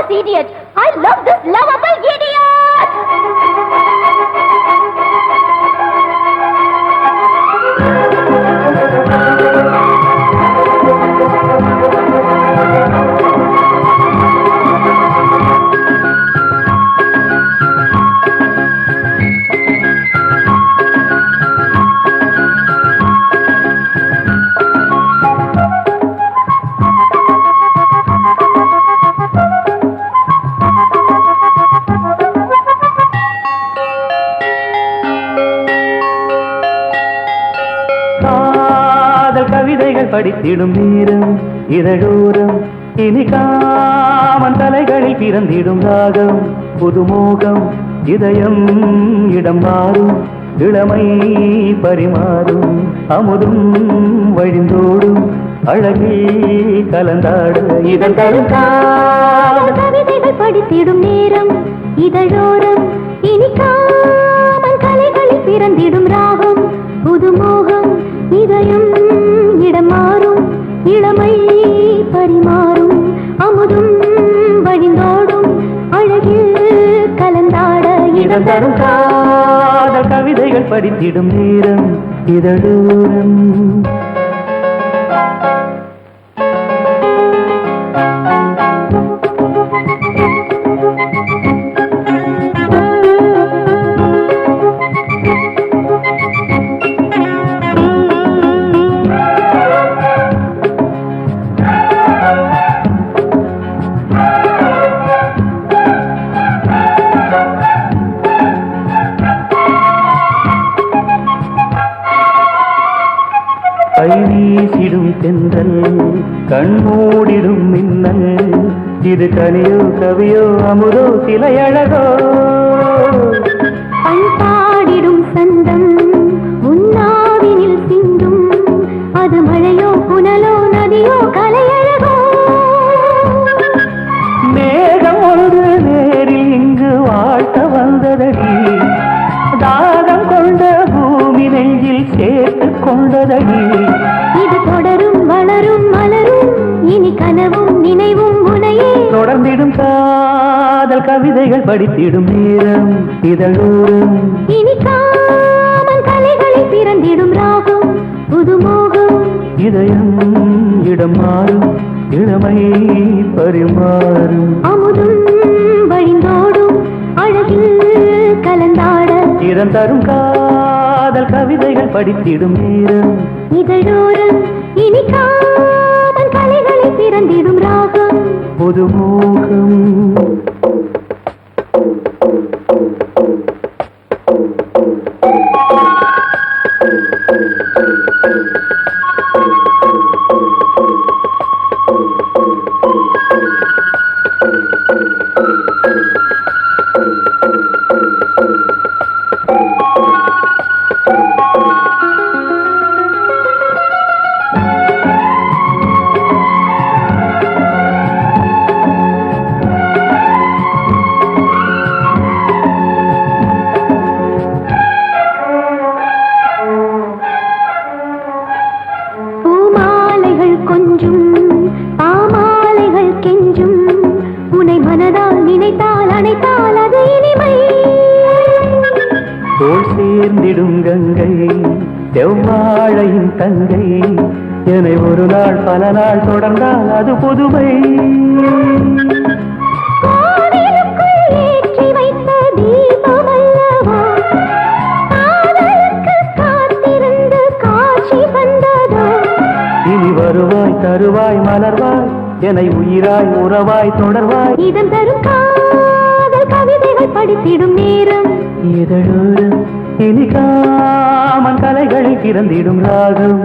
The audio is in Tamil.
this idiot. I love this lovable idiot. படித்திடும் நேரம் இதழோரம் இனி காமன் தலைகளில் பிறந்திடும் ராகம் புதுமோகம் இதயம் இடம் மாறும் இளமை பரிமாறும் அமுதும் வழிந்தோடும் அழகில் கலந்தாட இதன் தரும் கவிதைகள் படித்திடும் நேரம் இதழோரம் இனி காமன் தலைகளில் பிறந்திடும் ராகம் புதுமோகம் இதயம் இடம் மாறும் இளமை பரிமாறும் அமுதும் வழிந்தோடும் அழகில் கலந்தாட இதம் தரும் காதல் கவிதைகள் படித்திடும் நேரம் இதழோரம் கைவீசிடும் தென்றல் கண்மூடிடும் மின்னல் இது கனியோ கவியோ அமுதோ சிலை அழகோ பண்பாடிடும் சந்தம் உன்னாவினில் சிந்தும் அது மழையோ புனலோ நதியோ கலையழகோ மேகம் ஒன்று நேரில் இங்கு வாழ்த்த வந்ததடி தாகம் கொண்ட பூமி நெஞ்சில் சேர்த்து கொண்டதடி இது தொடரும் வளரும் மலரும் இனி கனவும் நினைவும் உனையே தொடர்ந்திடும் காதல் கவிதைகள் படித்திடும் நேரம் இதழோரம் இனி காமன் கலைகளில் பிறந்திடும் ராகம் புதுமோகம் இதயம் இடம் மாறும் இளமை பரிமாறும் அமுதும் வழிந்தோடும் அழகில் கலந்தாட இதன் தரும் காதல் கவிதைகள் படித்திடும் நேரம் இதழோரம் இனி காமன் கலைகளில் பிறந்திடும் ராகம் புதுமோகம் கொஞ்சும் பாமாலைகள் கெஞ்சும் உனை மனதால் நினைத்தால் அணைத்தால் அது இனிமை தோள் சேர்ந்திடும் கங்கை செவ்வாழையின் தங்கை என்னை ஒரு நாள் பல நாள் தொடர்ந்தால் அது புதுமை ஏற்றி வைத்த தீபம் அல்லவா காதலுக்கு காத்திருந்து காட்சி வந்ததோ இனி வருவாய் தருவாய் மலர்வாய் என்னை உயிராய் உறவாய் தொடர்வாய் இதன் தரும் காதல் கவிதைகள் படித்திடும் நேரம் இதழோரம் இனி காமன் கலைகளில் பிறந்திடும் ராகம்